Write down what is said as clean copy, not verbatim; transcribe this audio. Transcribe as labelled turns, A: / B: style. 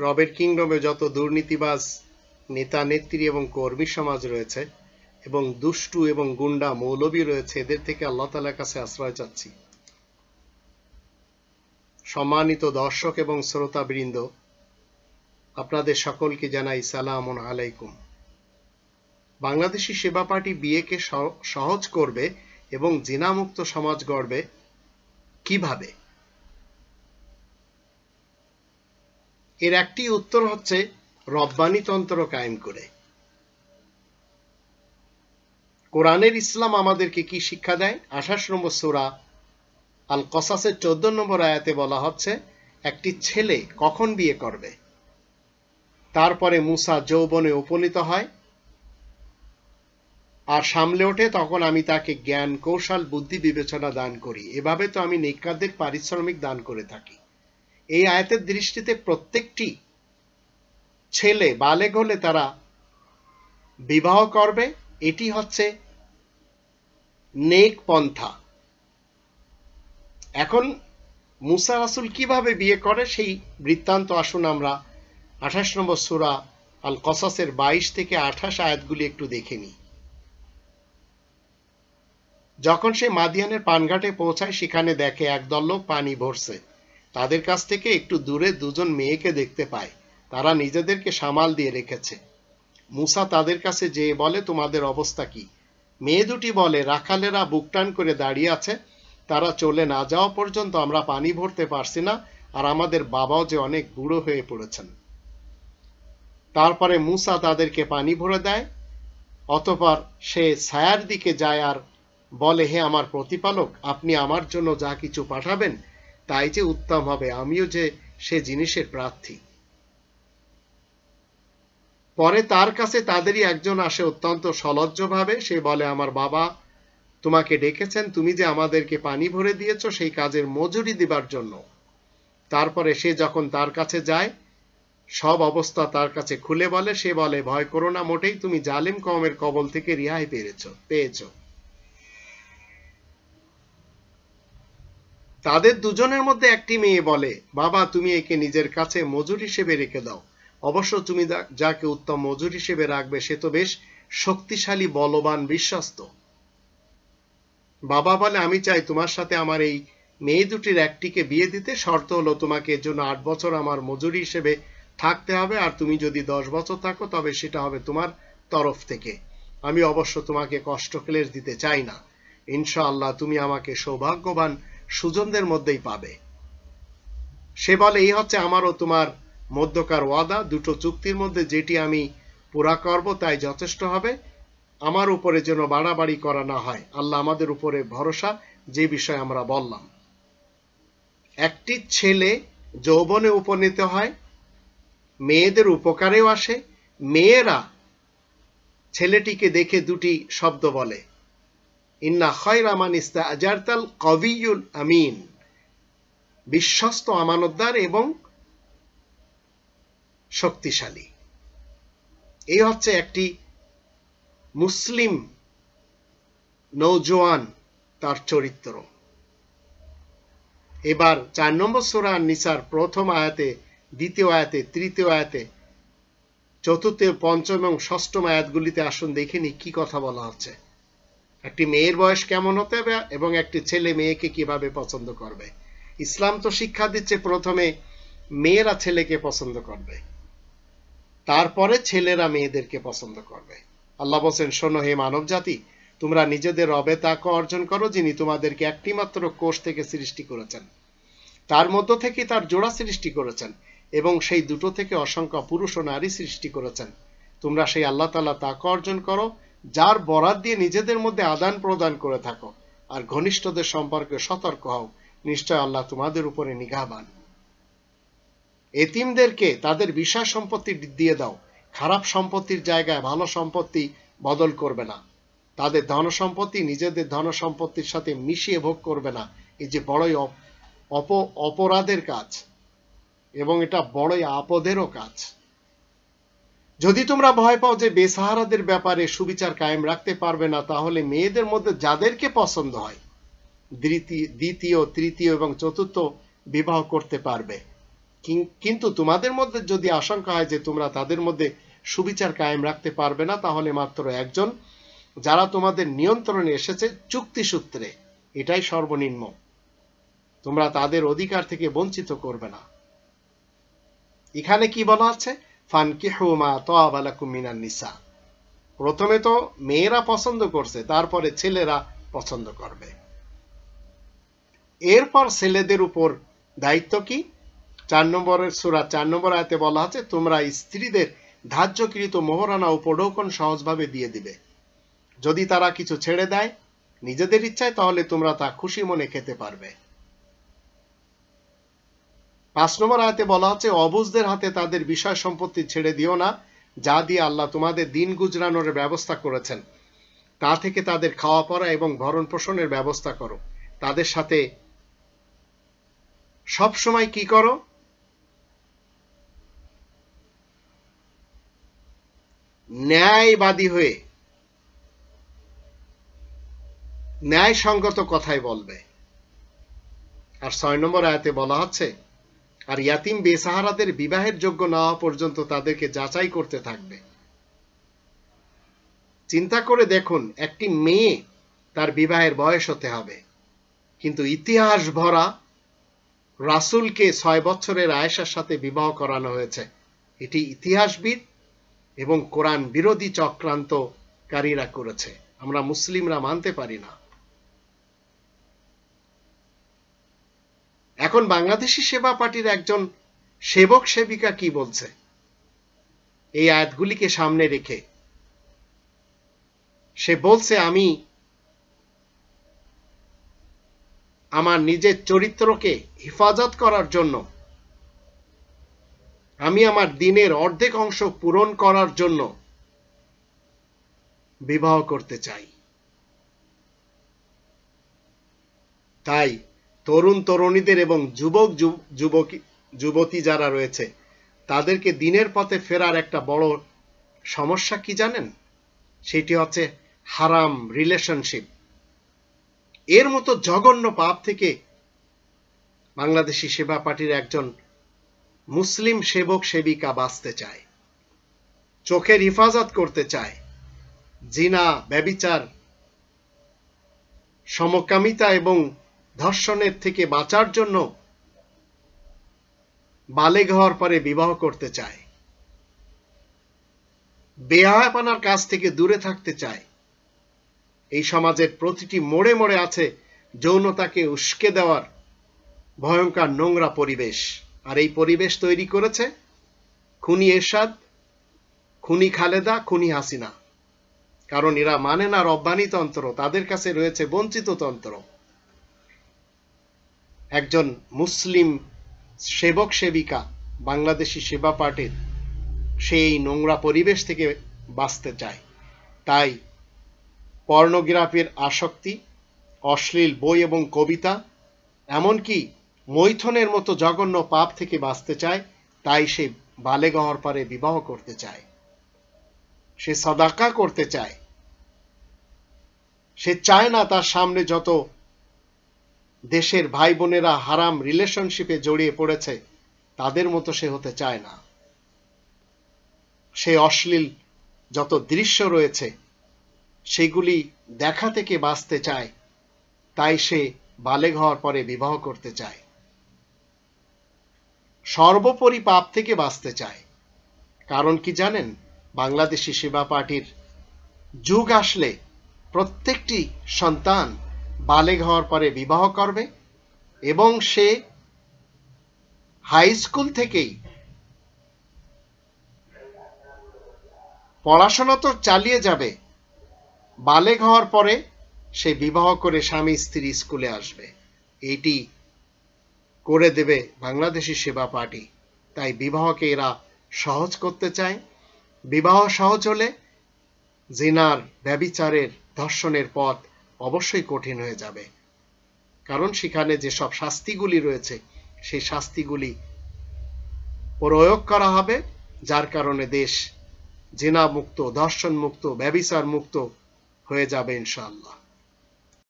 A: রবের কিংডমে যত দুর্নীতিবাজ নেতা নেত্রী এবং কর্মী সমাজ রয়েছে এবং দুষ্টু এবং গুন্ডা মৌলবী রয়েছে, এদের থেকে আল্লাহ তাআলার কাছে আশ্রয় চাচ্ছি। সম্মানিত দর্শক এবং শ্রোতাবৃন্দ, আপনাদের সকলকে জানাই সালামুন আলাইকুম। বাংলাদেশি সেবা পার্টি বিয়েকে সহজ করবে এবং জিনামুক্ত সমাজ গড়বে কিভাবে? এর একটি উত্তর হচ্ছে রব্বানী তন্ত্র কায়েম করে। কোরআনের ইসলাম আমাদেরকে কি শিক্ষা দেয়? 28 নম্বর সূরা আল কসাসের 14 নম্বর আয়াতে বলা হচ্ছে একটি ছেলে কখন বিয়ে করবে। তারপরে মূসা যৌবনে উপনীত হয় আর সামলে ওঠে, তখন আমি তাকে জ্ঞান কৌশল বুদ্ধি বিবেচনা দান করি। এভাবে তো আমি নেককারদের পারিশ্রমিক দান করে থাকি। এই আয়াতের দৃষ্টিতে প্রত্যেকটি ছেলে বালেগ হলে তারা বিবাহ করবে, এটি হচ্ছে নেক পন্থা। এখন মূসা রাসূল কিভাবে বিয়ে করে সেই বৃত্তান্ত আসুন আমরা 28 নম্বর সূরা আল কসাসের 22 থেকে 28 আয়াতগুলি একটু দেখে নিই। যখন সে মাদিয়ানের পানঘাটে পৌঁছায়, সেখানে দেখে একদল লোক পানি ভরছে। তাদের কাছ থেকে একটু দূরে দুজন মেয়েকে দেখতে পায়, তারা নিজেদেরকে সামাল দিয়ে রেখেছে। মূসা তাদের কাছে যেয়ে বলে, তোমাদের অবস্থা কি? মেয়ে দুটি বলে, রাখালেরা বুকটান করে দাঁড়িয়ে আছে, তারা চলে না যাওয়া পর্যন্ত আমরা পানি ভরতে পারছি না, আর আমাদের বাবাও যে অনেক বুড়ো হয়ে পড়েছেন। তারপরে মূসা তাদেরকে পানি ভরে দেয়। অতঃপর সে ছায়ার দিকে যায় আর বলে, হে আমার প্রতিপালক, আপনি আমার জন্য যা কিছু পাঠাবেন তাই যে উত্তম হবে, আমিও যে সে জিনিসের প্রার্থী। পরে তার কাছে তাদেরই একজন আসে অত্যন্ত সলজ্জভাবে। সে বলে, আমার বাবা তোমাকে ডেকেছেন, তুমি যে আমাদেরকে পানি ভরে দিয়েছ সেই কাজের মজুরি দিবার জন্য। তারপরে সে যখন তার কাছে যায়, সব অবস্থা তার কাছে খুলে বলে। সে বলে, ভয় করো না মোটেই, তুমি জালিম কওমের কবল থেকে রেহাই পেয়েছ। তাদের দুজনের মধ্যে একটি মেয়ে বলে, বাবা তুমি একে নিজের কাছে মজুর হিসেবে রেখে দাও। অবশ্য তুমি যাকে উত্তম মজুর হিসেবে রাখবে সে তো বেশ শক্তিশালী, বলবান, বিশ্বস্ত। বাবা বলে, আমি চাই তোমার সাথে আমার এই মেয়ে দুটির একটিকে বিয়ে দিতে। শর্ত হলো তোমাকে এর জন্য 8 বছর আমার মজুরি হিসেবে থাকতে হবে, আর তুমি যদি 10 বছর থাকো তবে সেটা হবে তোমার তরফ থেকে। আমি অবশ্য তোমাকে কষ্ট ক্লেশ দিতে চাই না। ইনশাআল্লাহ তুমি আমাকে সৌভাগ্যবান সুজনদের মধ্যেই পাবে। সে বলে, এই হচ্ছে আমার ও তোমার মধ্যকার ওয়াদা, দুটো চুক্তির মধ্যে যেটি আমি পুরা করব তাই যথেষ্ট হবে। আমার উপরে যেন বাড়াবাড়ি করা না হয়। আল্লাহ আমাদের উপরে ভরসা, যে বিষয় আমরা বললাম। একটি ছেলে যৌবনে উপনীত হয়, মেয়েদের উপকারেও আসে। মেয়েরা ছেলেটিকে দেখে দুটি শব্দ বলে, ইন্না খায়রা মান ইস্তাআজারতাল কবিয়ুল আমিন, বিশ্বস্ত, আমানতদার এবং শক্তিশালী। এই হচ্ছে একটি মুসলিম নওজোয়ান, তার চরিত্র। এবার 4 নম্বর সূরা নিসার প্রথম আয়াতে, দ্বিতীয় আয়াতে, তৃতীয় আয়াতে, চতুর্থ, পঞ্চম এবং ষষ্ঠম আয়াতগুলিতে আসুন দেখে নি কি কথা বলা হচ্ছে। একটি মেয়ের বয়স কেমন হতে হবে এবং একটি ছেলে মেয়েকে কিভাবে পছন্দ করবে। ইসলাম তো শিক্ষা দিচ্ছে প্রথমে মেয়েরা ছেলেকে পছন্দ করবে, তারপরে ছেলেরা মেয়েদেরকে পছন্দ করবে। আল্লাহ বলেন, শোনো হে মানব জাতি, তোমরা নিজেদের রবে তাকওয়া অর্জন করো, যিনি তোমাদেরকে একটি মাত্র কোষ থেকে সৃষ্টি করেছেন, তার মধ্য থেকে তার জোড়া সৃষ্টি করেছেন এবং সেই দুটো থেকে অসংখ্য পুরুষ ও নারী সৃষ্টি করেছেন। তোমরা সেই আল্লাহ তাআলা তাকওয়া অর্জন করো, যার বরাত দিয়ে নিজেদের মধ্যে আদান প্রদান করে থাকো, আর ঘনিষ্ঠদের সম্পর্কে সতর্ক হও। নিশ্চয় আল্লাহ তোমাদের উপরে নিগাহবান। এতিমদেরকে তাদের বিষয় সম্পত্তি দিয়ে দাও, খারাপ সম্পত্তির জায়গায় ভালো সম্পত্তি বদল করবে না। তাদের ধন সম্পত্তি নিজেদের ধন সম্পত্তির সাথে মিশিয়ে ভোগ করবে না। এই যে বড়ই অপরাধের কাজ এবং এটা বড়ই আপদেরও কাজ। যদি তোমরা ভয় পাও যে বেসাহারাদের ব্যাপারে সুবিচার কায়েম রাখতে পারবে না, তাহলে মেয়েদের মধ্যে যাদেরকে পছন্দ হয় দ্বিতীয়, তৃতীয় এবং চতুর্থ বিবাহ করতে পারবে। কিন্তু তোমাদের মধ্যে যদি আশঙ্কা হয় যে তোমরা তাদের মধ্যে সুবিচার কায়েম রাখতে পারবে না, তাহলে মাত্র একজন, যারা তোমাদের নিয়ন্ত্রণে এসেছে চুক্তিসূত্রে, এটাই সর্বনিম্ন। তোমরা তাদের অধিকার থেকে বঞ্চিত করবে না। এখানে কি বলা আছে? ফানকিহু মা তাবা লাকুম মিনান নিসা। প্রথমে তো মেয়েরা পছন্দ করছে, তারপরে ছেলেরা পছন্দ করবে। এরপর ছেলেদের উপর দায়িত্ব কি? 4 নম্বরের সূরা 4 নম্বর আয়াতে বলা আছে, তোমরা স্ত্রীদের ধার্যকৃত মোহরানা ও উপঢৌকন সহজভাবে দিয়ে দিবে। যদি তারা কিছু ছেড়ে দেয় নিজেদের ইচ্ছায়, তাহলে তোমরা তা খুশি মনে খেতে পারবে। 5 নম্বর আয়াতে বলা হচ্ছে, অবুঝদের হাতে তাদের বিষয় সম্পত্তি ছেড়ে দিও না, যা দিয়ে আল্লাহ তোমাদের দিন গুজরানোর ব্যবস্থা করেছেন। তা থেকে তাদের খাওয়া পড়া এবং ভরণ পোষণের ব্যবস্থা করো। তাদের সাথে সব সময় কি করো? ন্যায়বাদী হয়ে ন্যায়সঙ্গত কথাই বলবে। আর 6 নম্বর আয়াতে বলা হচ্ছে, আর ইয়াতিম বেসাহারাদের বিবাহের যোগ্য না হওয়া পর্যন্ত তাদেরকে যাচাই করতে থাকবে। চিন্তা করে দেখুন, একটি মেয়ে, তার বিবাহের বয়স হতে হবে, কিন্তু ইতিহাস ভরা রাসূলকে 6 বছরের আয়েশার সাথে বিবাহ করানো হয়েছে। এটি ইতিহাসবিদ এবং কোরআন বিরোধী চক্রান্তকারীরা করেছে, আমরা মুসলিমরা মানতে পারি না। এখন বাংলাদেশি সেবা পার্টির একজন সেবক সেবিকা কি বলছে এই আয়াতগুলিকে সামনে রেখে? সে বলছে, আমি আমার নিজের চরিত্রকে হেফাজত করার জন্য, আমি আমার দিনের অর্ধেক অংশ পূরণ করার জন্য বিবাহ করতে চাই। তাই তরুণ তরুণীদের এবং যুবক যুবতী যারা রয়েছে, তাদেরকে দিনের পথে ফেরার একটা বড় সমস্যা কি জানেন? সেটি হচ্ছে হারাম রিলেশনশিপ। এর মতো জঘন্য পাপ থেকে বাংলাদেশি সেবা পার্টির একজন মুসলিম সেবক সেবিকা বাঁচতে চায়, চোখের হেফাজত করতে চায়। জিনা, ব্যভিচার, সমকামিতা এবং ধর্ষণের থেকে বাঁচার জন্য বালেগ হওয়ার পরে বিবাহ করতে চায়, বেহায়াপনার কাছ থেকে দূরে থাকতে চায়। এই সমাজের প্রতিটি মোড়ে মোড়ে আছে যৌনতাকে উস্কে দেওয়ার ভয়ঙ্কর নোংরা পরিবেশ। আর এই পরিবেশ তৈরি করেছে খুনি এরশাদ, খুনি খালেদা, খুনি হাসিনা। কারণ এরা মানে না রব্বানি তন্ত্র, তাদের কাছে রয়েছে বঞ্চিত তন্ত্র। একজন মুসলিম সেবক সেবিকা বাংলাদেশি সেবা পার্টির, সেই নোংরা পরিবেশ থেকে বাঁচতে চায়। তাই পর্নোগ্রাফির আসক্তি, অশ্লীল বই এবং কবিতা, এমনকি মৈথনের মতো জঘন্য পাপ থেকে বাঁচতে চায়। তাই সে বালেগ হওয়ার পরে বিবাহ করতে চায়, সে সাদাকা করতে চায়। সে চায় না তার সামনে যত দেশের ভাই বোনেরা হারাম রিলেশনশিপে জড়িয়ে পড়েছে, তাদের মতো সে হতে চায় না। সে অশ্লীল যত দৃশ্য রয়েছে সেগুলি দেখা থেকে বাঁচতে চায়। তাই সে বালেগ হওয়ার পরে বিবাহ করতে চায়। সর্বোপরি পাপ থেকে বাঁচতে চায়। কারণ কি জানেন? বাংলাদেশি সেবা পার্টির যুগ আসলে প্রত্যেকটি সন্তান বালেগ হওয়ার পরে বিবাহ করবে এবং সে হাই স্কুল থেকেই পড়াশোনা তো চালিয়ে যাবে, বালেগ হওয়ার পরে সে বিবাহ করে স্বামী স্ত্রী স্কুলে আসবে। এইটি করে দেবে বাংলাদেশি সেবা পার্টি। তাই বিবাহকে এরা সহজ করতে চায়। বিবাহ সহজ হলে জিনার, ব্যভিচারের, ধর্ষণের পথ অবশ্যই কঠিন হয়ে যাবে। কারণ সেখানে যেসব শাস্তিগুলি রয়েছে সেই শাস্তিগুলি প্রয়োগ করা হবে, যার কারণে দেশ জিনা মুক্ত, ধর্ষণ মুক্ত, ব্যভিচার মুক্ত হয়ে যাবে ইনশাআল্লাহ।